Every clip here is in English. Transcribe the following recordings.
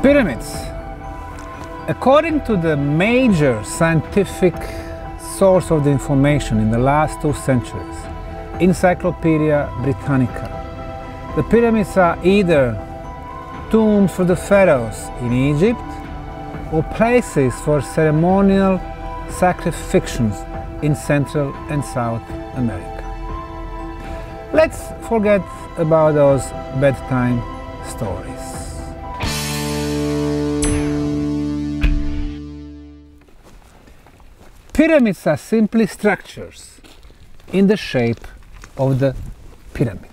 Pyramids. According to the major scientific source of the information in the last 2 centuries, Encyclopedia Britannica, the pyramids are either tombs for the pharaohs in Egypt or places for ceremonial sacrifices in Central and South America. Let's forget about those bedtime stories. Pyramids are simply structures in the shape of the pyramid.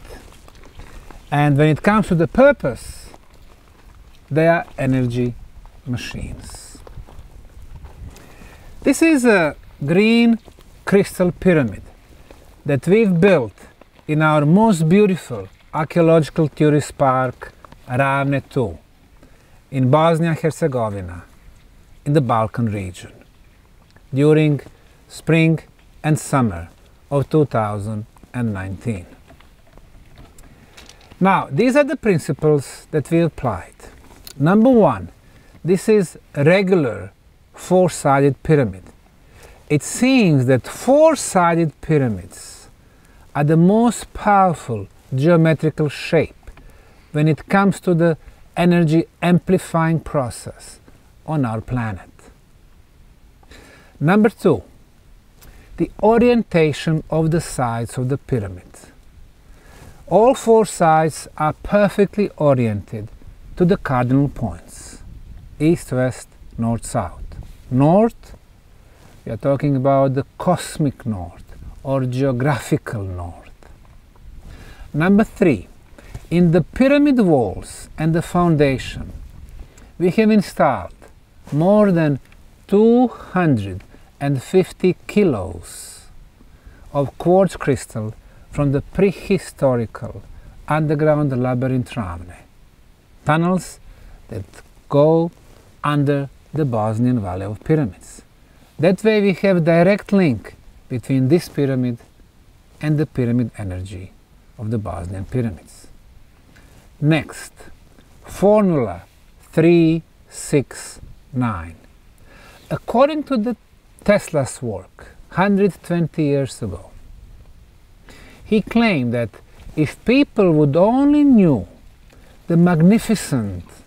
And when it comes to the purpose, they are energy machines. This is a green crystal pyramid that we've built in our most beautiful archaeological tourist park, Ravne 2, in Bosnia-Herzegovina, in the Balkan region, during spring and summer of 2019. Now, these are the principles that we applied. Number 1, this is a regular 4-sided pyramid. It seems that 4-sided pyramids are the most powerful geometrical shape when it comes to the energy amplifying process on our planet. Number 2, the orientation of the sides of the pyramid. All 4 sides are perfectly oriented to the cardinal points: east, west, north, south. North, we are talking about the cosmic north or geographical north. Number 3, in the pyramid walls and the foundation, we have installed more than 250 kilos of quartz crystal from the prehistorical underground labyrinth Ravne, tunnels that go under the Bosnian Valley of Pyramids. That way we have direct link between this pyramid and the pyramid energy of the Bosnian pyramids. Next, formula 369. According to the Tesla's work 120 years ago, he claimed that if people would only knew the magnificence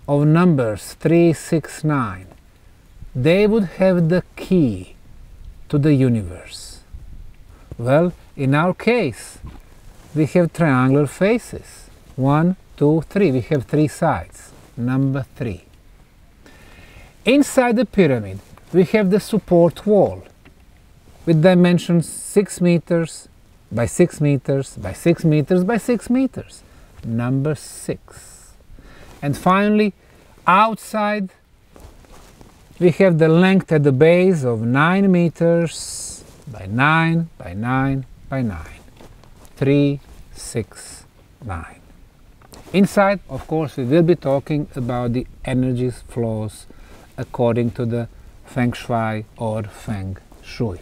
of numbers 369, they would have the key to the universe. Well, in our case, we have triangular faces. 1, 2, 3. We have 3 sides. Number 3. Inside the pyramid, we have the support wall with dimensions 6 meters by 6 meters by 6 meters by 6 meters. Number 6. And finally, outside, we have the length at the base of 9 meters by 9 by 9 by 9. 3, 6, 9. Inside, of course, we will be talking about the energy flows according to the Feng Shui or Feng Shui.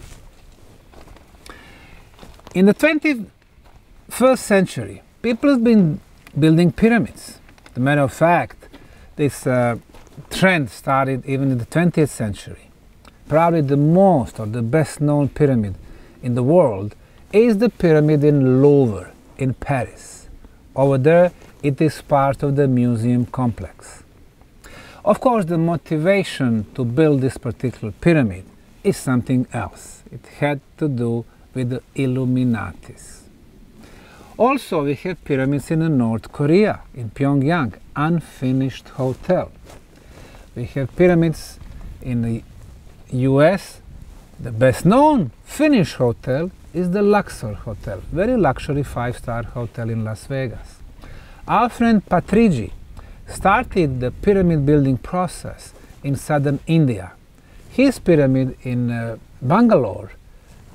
In the 21st century, people have been building pyramids. As a matter of fact, this trend started even in the 20th century. Probably the most or the best known pyramid in the world is the pyramid in Louvre in Paris. Over there, it is part of the museum complex. Of course, the motivation to build this particular pyramid is something else. It had to do with the Illuminatis. Also, we have pyramids in North Korea, in Pyongyang, unfinished hotel. We have pyramids in the US. The best known finished hotel is the Luxor Hotel, very luxury 5-star hotel in Las Vegas. Our friend Patrigi started the pyramid building process in southern India. His pyramid in Bangalore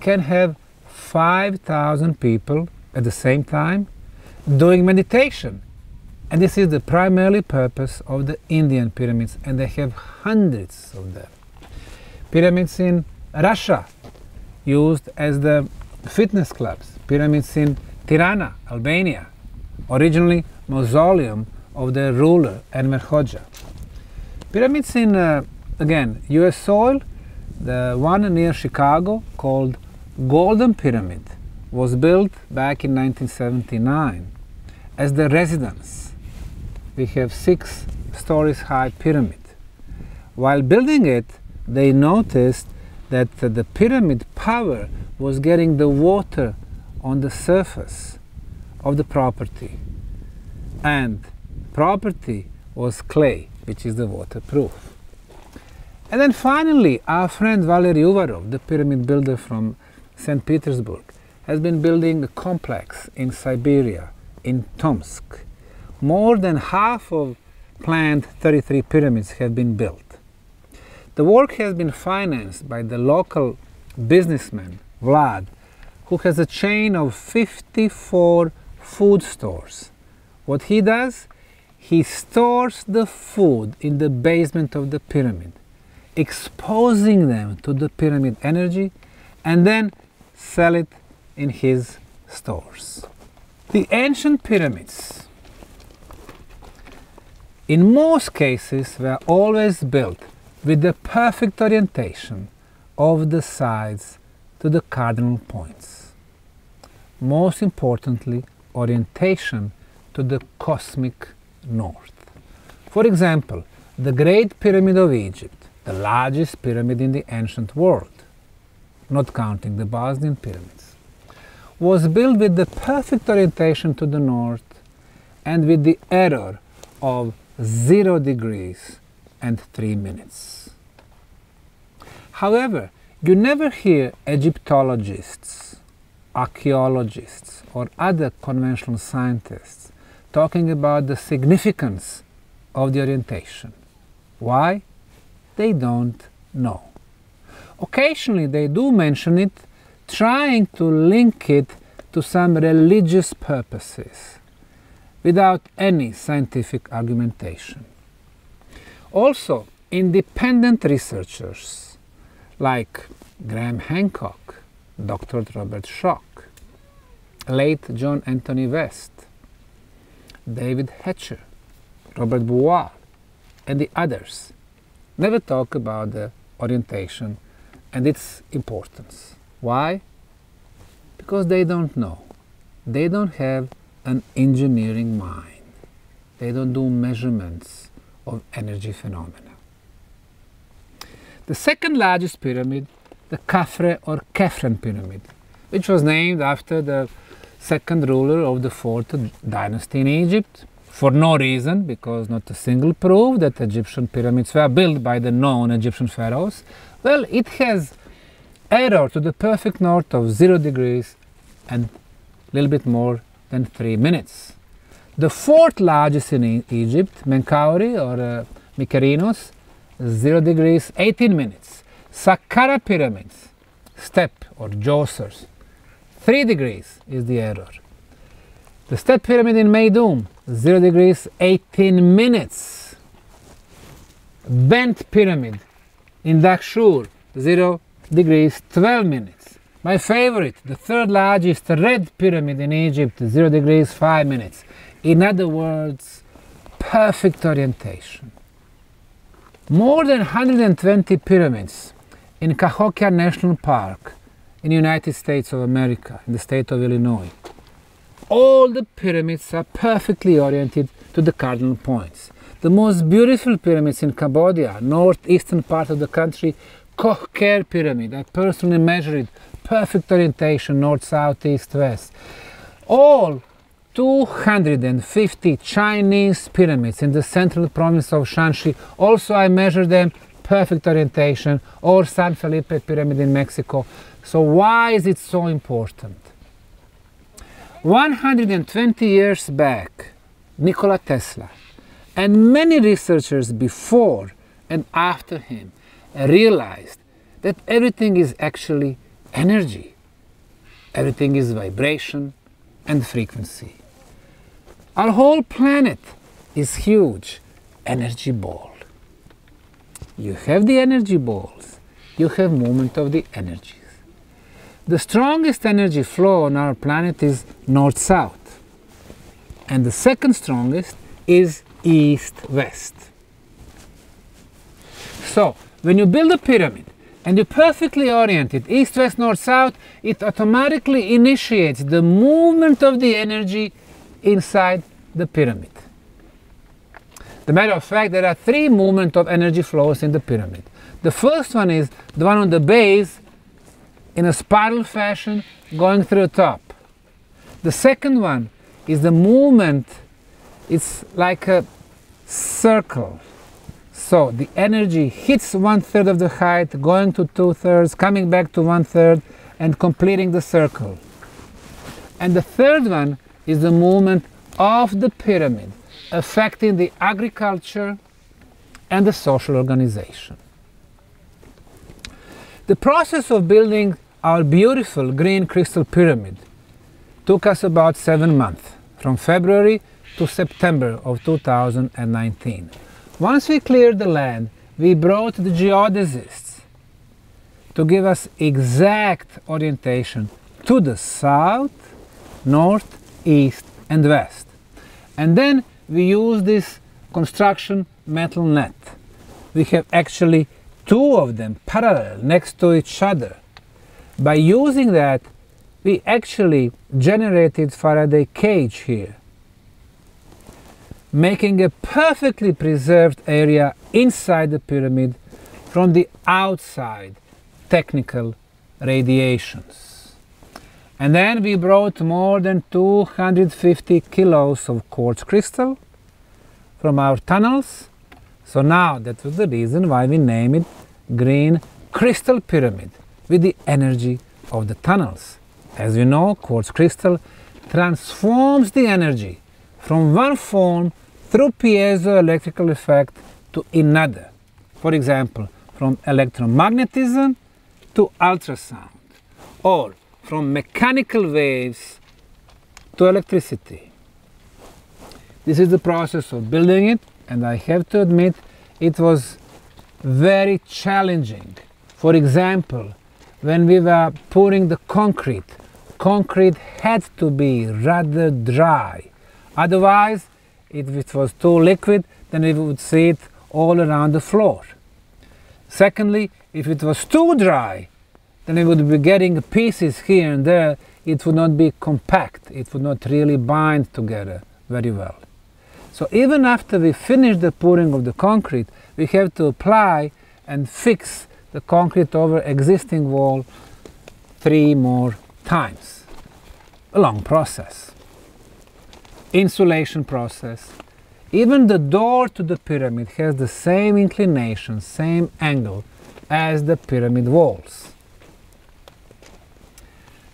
can have 5,000 people at the same time doing meditation. And this is the primary purpose of the Indian pyramids, and they have hundreds of them. Pyramids in Russia, used as the fitness clubs. Pyramids in Tirana, Albania, originally mausoleum of their ruler, Enver Hoxha. Pyramids in, again, US soil, the one near Chicago called Golden Pyramid was built back in 1979 as the residence. We have 6 stories high pyramid. While building it, they noticed that the pyramid power was getting the water on the surface of the property, and property was clay, which is the waterproof. And then finally, our friend Valery Uvarov, the pyramid builder from St. Petersburg, has been building a complex in Siberia, in Tomsk. More than half of planned 33 pyramids have been built. The work has been financed by the local businessman, Vlad, who has a chain of 54 food stores. What he does? He stores the food in the basement of the pyramid, exposing them to the pyramid energy, and then sell it in his stores. The ancient pyramids, in most cases, were always built with the perfect orientation of the sides to the cardinal points. Most importantly, orientation to the cosmic north. For example, the Great Pyramid of Egypt, the largest pyramid in the ancient world, not counting the Bosnian pyramids, was built with the perfect orientation to the north and with the error of 0 degrees and 3 minutes. However, you never hear Egyptologists, archaeologists, or other conventional scientists talking about the significance of the orientation. Why? They don't know. Occasionally they do mention it, trying to link it to some religious purposes, without any scientific argumentation. Also, independent researchers like Graham Hancock, Dr. Robert Schoch, late John Anthony West, David Hatcher, Robert Bois, and the others never talk about the orientation and its importance. Why? Because they don't know. They don't have an engineering mind. They don't do measurements of energy phenomena. The second largest pyramid, the Khafre or Khafren pyramid, which was named after the second ruler of the 4th dynasty in Egypt, for no reason, because not a single proof that Egyptian pyramids were built by the known Egyptian pharaohs. Well, it has error to the perfect north of 0 degrees and a little bit more than 3 minutes. The 4th largest in Egypt, Menkaure or Mykerinos, 0 degrees, 18 minutes. Saqqara pyramids, step or Djoser's, 3 degrees is the error. The step pyramid in Meidum, 0 degrees, 18 minutes. Bent pyramid in Dahshur, 0 degrees, 12 minutes. My favorite, the 3rd largest red pyramid in Egypt, 0 degrees, 5 minutes. In other words, perfect orientation. More than 120 pyramids in Cahokia National Park in the United States of America, in the state of Illinois. All the pyramids are perfectly oriented to the cardinal points. The most beautiful pyramids in Cambodia, northeastern part of the country, Koh Ker Pyramid, I personally measured it, perfect orientation, north, south, east, west. All 250 Chinese pyramids in the central province of Shanxi, also I measured them, perfect orientation, or San Felipe Pyramid in Mexico. So why is it so important? 120 years back, Nikola Tesla and many researchers before and after him realized that everything is actually energy. Everything is vibration and frequency. Our whole planet is huge energy ball. You have the energy balls, you have movement of the energies. The strongest energy flow on our planet is north-south, and the second strongest is east-west. So, when you build a pyramid and you perfectly orient it east, west, north, south, it automatically initiates the movement of the energy inside the pyramid. As a matter of fact, there are three movement of energy flows in the pyramid. The first one is the one on the base in a spiral fashion going through the top. The second one is the movement, it's like a circle. So the energy hits 1/3 of the height, going to 2/3, coming back to 1/3, and completing the circle. And the third one is the movement of the pyramid, affecting the agriculture and the social organization. The process of building our beautiful green crystal pyramid took us about 7 months, from February to September of 2019. Once we cleared the land, we brought the geodesists to give us exact orientation to the south, north, east, and west. And then we use this construction metal net. We have actually two of them parallel next to each other. By using that, we actually generated Faraday cage here, making a perfectly preserved area inside the pyramid from the outside technical radiations. And then we brought more than 250 kilos of quartz crystal from our tunnels. So now that was the reason why we named it Green Crystal Pyramid, with the energy of the tunnels. As you know, quartz crystal transforms the energy from one form through piezoelectrical effect to another. For example, from electromagnetism to ultrasound, or from mechanical waves to electricity. This is the process of building it, and I have to admit it was very challenging. For example, when we were pouring the concrete had to be rather dry. Otherwise, if it was too liquid, then we would see it all around the floor. Secondly, if it was too dry, then we would be getting pieces here and there. It would not be compact. It would not really bind together very well. So even after we finish the pouring of the concrete, we have to apply and fix the concrete over existing wall 3 more times. A long process. Insulation process. Even the door to the pyramid has the same inclination, same angle as the pyramid walls.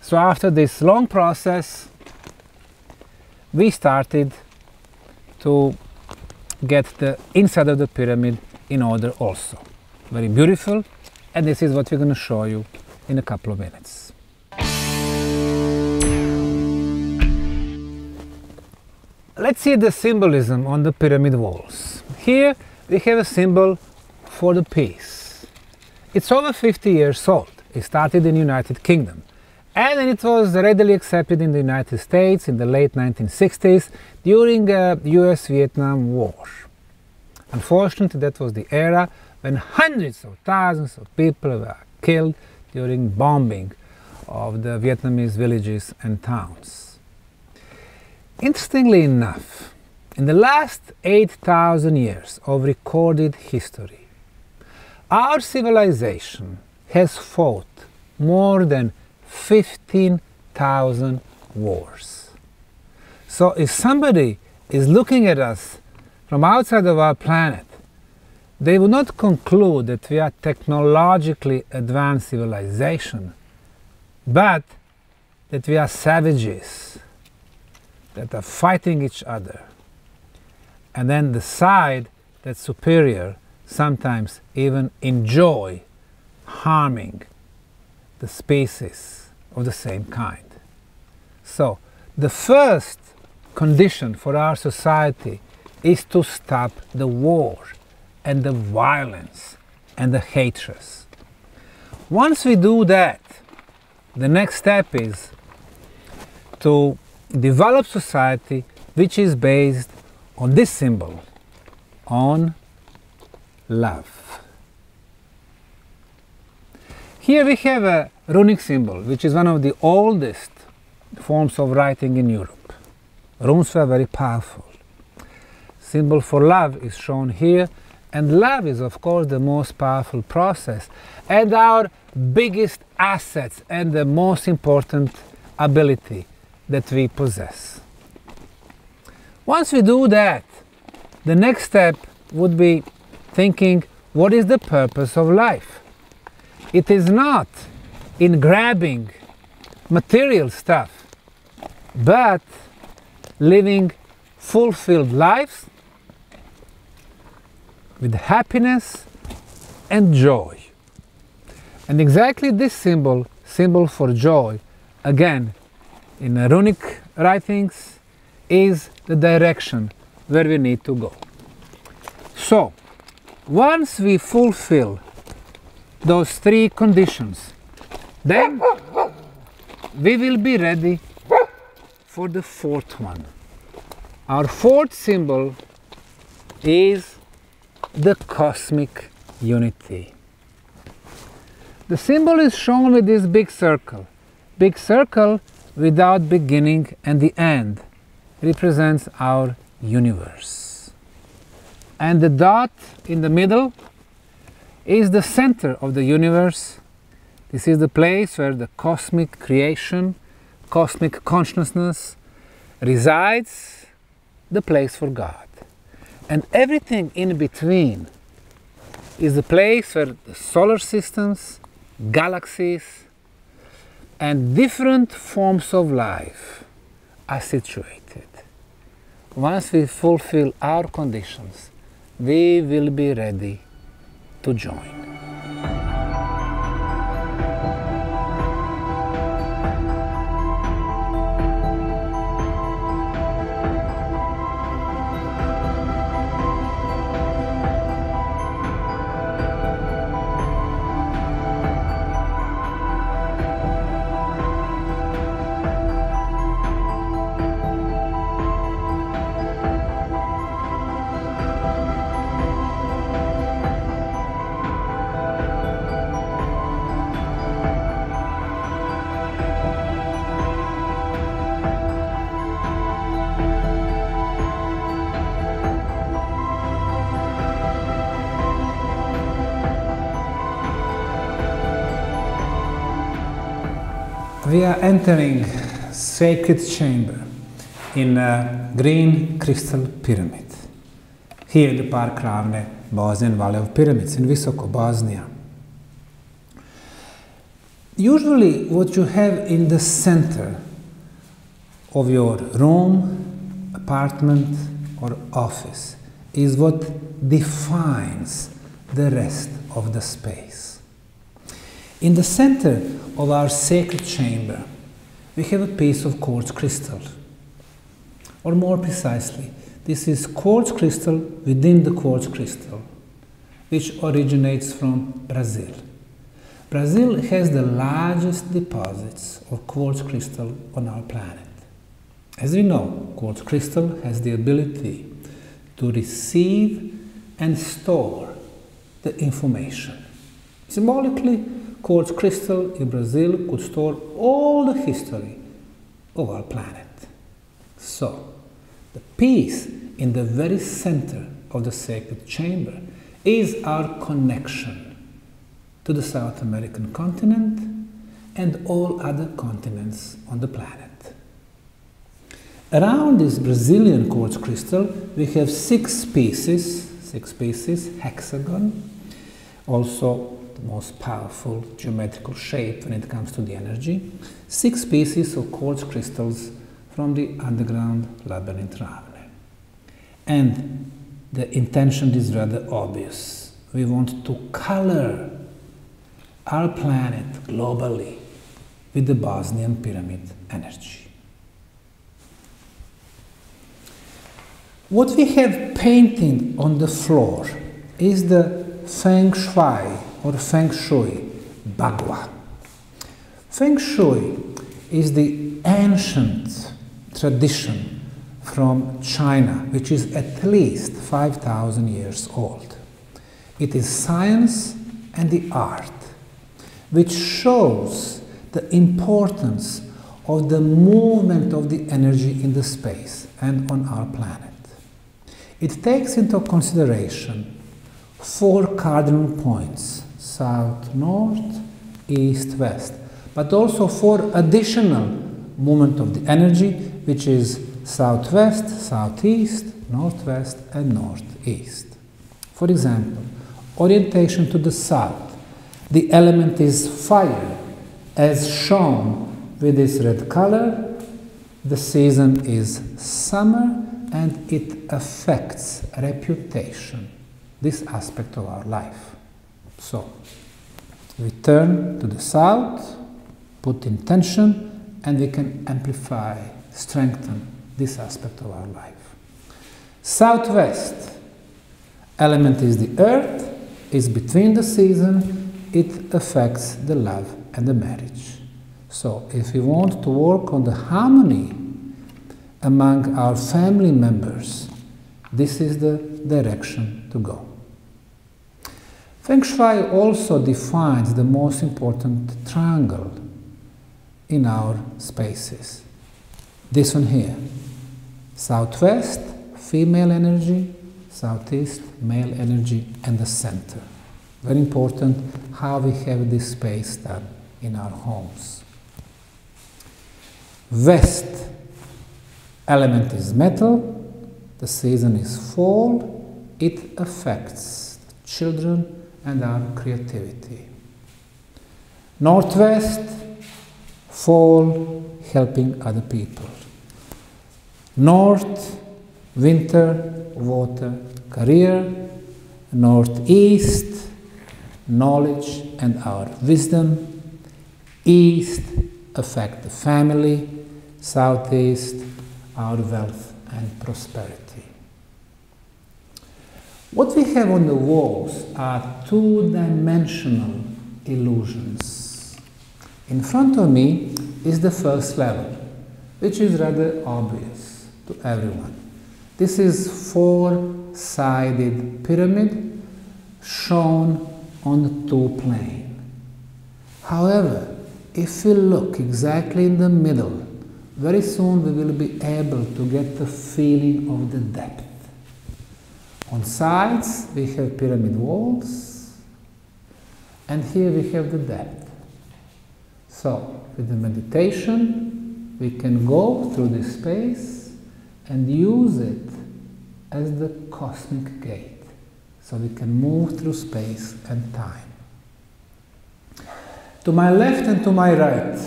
So after this long process, we started to get the inside of the pyramid in order also. Very beautiful, and this is what we're going to show you in a couple of minutes. Let's see the symbolism on the pyramid walls. Here we have a symbol for the peace. It's over 50 years old. It started in the United Kingdom. And then it was readily accepted in the United States in the late 1960s during the US-Vietnam War. Unfortunately, that was the era when hundreds of thousands of people were killed during bombing of the Vietnamese villages and towns. Interestingly enough, in the last 8,000 years of recorded history, our civilization has fought more than 15,000 wars. So if somebody is looking at us from outside of our planet, they would not conclude that we are technologically advanced civilization, but that we are savages that are fighting each other. And then the side that's superior sometimes even enjoy harming the species of the same kind. So the first condition for our society is to stop the war and the violence and the hatred. Once we do that, the next step is to develop society which is based on this symbol, on love. Here we have a runic symbol, which is one of the oldest forms of writing in Europe. Runes were very powerful. Symbol for love is shown here, and love is of course the most powerful process and our biggest assets and the most important ability that we possess. Once we do that, the next step would be thinking, what is the purpose of life? It is not in grabbing material stuff, but living fulfilled lives with happiness and joy. And exactly this symbol for joy, again, in runic writings, is the direction where we need to go. So, once we fulfill those three conditions, then we will be ready for the fourth one. Our fourth symbol is the cosmic unity. The symbol is shown with this big circle. Big circle without beginning and the end represents our universe. And the dot in the middle is the center of the universe. This is the place where the cosmic creation, cosmic consciousness resides, the place for God. And everything in between is the place where the solar systems, galaxies, and different forms of life are situated. Once we fulfill our conditions, we will be ready to join. We are entering sacred chamber in a green crystal pyramid. Here in the Park Ravne, Bosnian Valley of Pyramids in Visoko, Bosnia. Usually what you have in the center of your room, apartment or office is what defines the rest of the space. In the center of our sacred chamber, we have a piece of quartz crystal. Or more precisely, this is quartz crystal within the quartz crystal, which originates from Brazil. Brazil has the largest deposits of quartz crystal on our planet. As we know, quartz crystal has the ability to receive and store the information. Symbolically, quartz crystal in Brazil could store all the history of our planet. So, the piece in the very center of the sacred chamber is our connection to the South American continent and all other continents on the planet. Around this Brazilian quartz crystal, we have six pieces, hexagon, also the most powerful geometrical shape when it comes to the energy, 6 pieces of quartz crystals from the underground labyrinth Ravne. And the intention is rather obvious. We want to color our planet globally with the Bosnian pyramid energy. What we have painted on the floor is the Feng Shui or Feng Shui Bagua. Feng Shui is the ancient tradition from China, which is at least 5,000 years old. It is science and the art, which shows the importance of the movement of the energy in the space and on our planet. It takes into consideration 4 cardinal points: south, north, east, west, but also 4 additional movement of the energy, which is southwest, southeast, northwest, and northeast. For example, orientation to the south. The element is fire, as shown with this red color. The season is summer, and it affects reputation, this aspect of our life. So, we turn to the south, put intention, and we can amplify, strengthen this aspect of our life. Southwest, element is the earth, is between the season, it affects the love and the marriage. So, if we want to work on the harmony among our family members, this is the direction to go. Feng Shui also defines the most important triangle in our spaces. This one here. Southwest, female energy, southeast, male energy, and the center. Very important how we have this space done in our homes. West, element is metal, the season is fall, it affects children and our creativity. Northwest, fall, helping other people. North, winter, water, career. Northeast, knowledge and our wisdom. East, affect the family. Southeast, our wealth and prosperity. What we have on the walls are 2-dimensional illusions. In front of me is the first level, which is rather obvious to everyone. This is 4-sided pyramid shown on the 2 plane. However, if we look exactly in the middle, very soon we will be able to get the feeling of the depth. On sides we have pyramid walls, and here we have the depth. So, with the meditation, we can go through this space and use it as the cosmic gate, so we can move through space and time. To my left and to my right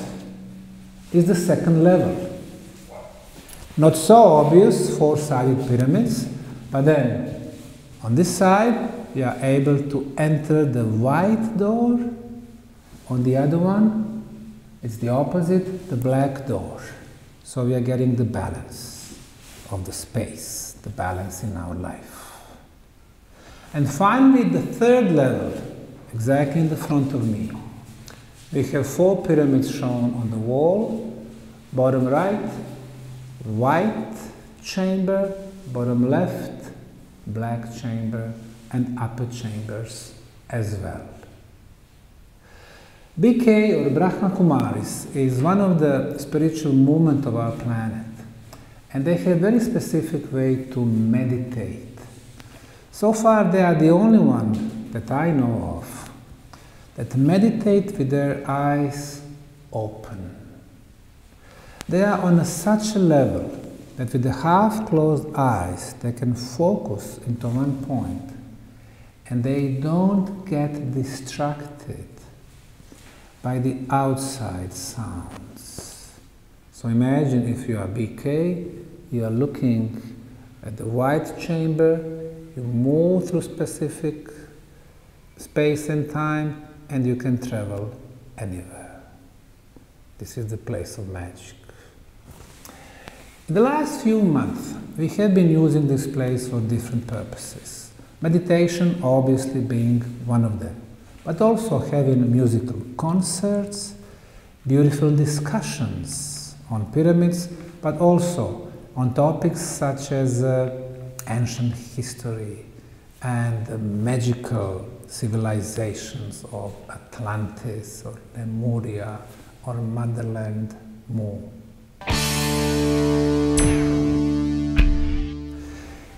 is the second level. Not so obvious 4-sided pyramids, but then on this side we are able to enter the white door. On the other one it's the opposite, the black door. So we are getting the balance of the space, the balance in our life. And finally, the third level, exactly in the front of me. We have 4 pyramids shown on the wall. Bottom right, white chamber, bottom left, black chamber, and upper chambers as well. BK or Brahma Kumaris is one of the spiritual movements of our planet, and they have a very specific way to meditate. So far they are the only one that I know of that meditate with their eyes open. They are on such a level that with the half-closed eyes they can focus into one point and they don't get distracted by the outside sounds. So imagine if you are BK, you are looking at the white chamber, you move through specific space and time, and you can travel anywhere. This is the place of magic. In the last few months, we have been using this place for different purposes. Meditation obviously being one of them, but also having musical concerts, beautiful discussions on pyramids, but also on topics such as ancient history and the magical civilizations of Atlantis or Lemuria or Motherland Mu.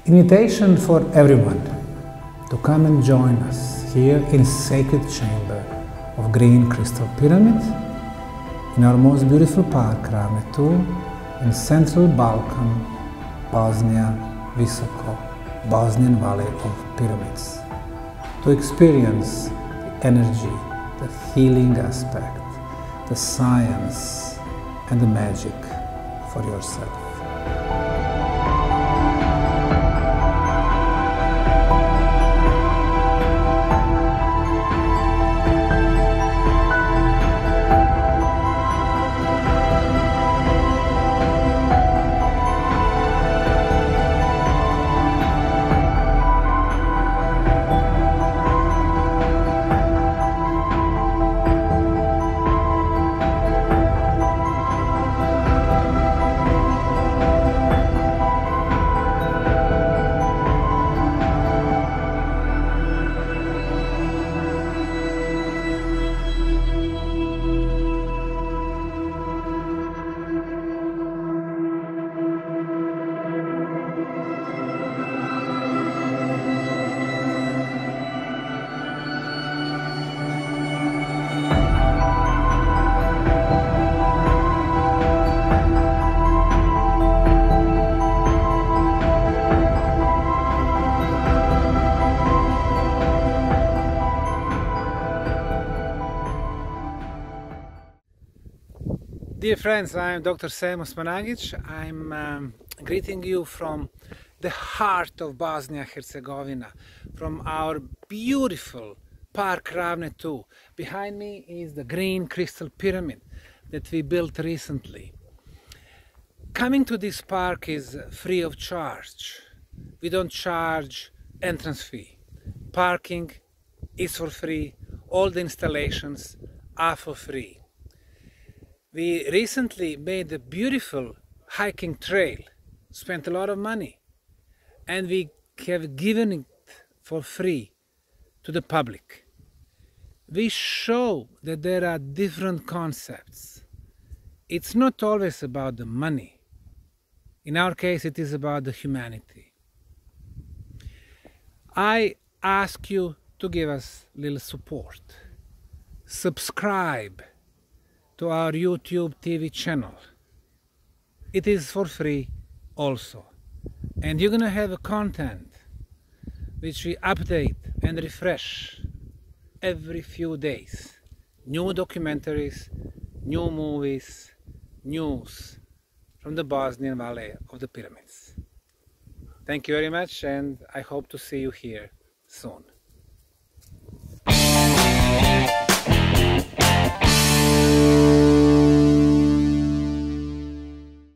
Invitation for everyone to come and join us here in sacred chamber of Green Crystal Pyramid in our most beautiful park, Ravne 2, in central Balkan, Bosnia, Visoko, Bosnian Valley of Pyramids, to experience the energy, the healing aspect, the science and the magic for yourself. Dear friends, I am Dr. Osmanagich. I'm greeting you from the heart of Bosnia-Herzegovina, from our beautiful Park Ravne 2. Behind me is the Green Crystal Pyramid that we built recently. Coming to this park is free of charge. We don't charge entrance fee. Parking is for free. All the installations are for free. We recently made a beautiful hiking trail, spent a lot of money, and we have given it for free to the public. We show that there are different concepts. It's not always about the money. In our case, it is about the humanity. I ask you to give us a little support. Subscribe to our YouTube TV channel. It is for free also. And you're gonna have a content which we update and refresh every few days. New documentaries, new movies, news from the Bosnian Valley of the Pyramids. Thank you very much, and I hope to see you here soon.